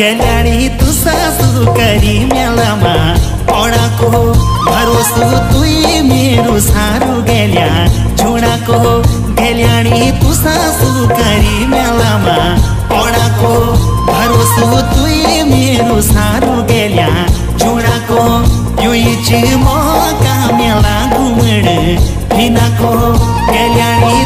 गेल्याणी तू सासू करी मेलामा पडाको भरोसो तुई मेरो सारू गेल्या छोडाको गेल्याणी तू सासू करी मेलामा पडाको भरोसो तुई मेरो सारू गेल्या छोडाको यो इच मौका मेला घुमण फिनाको गेल्याणी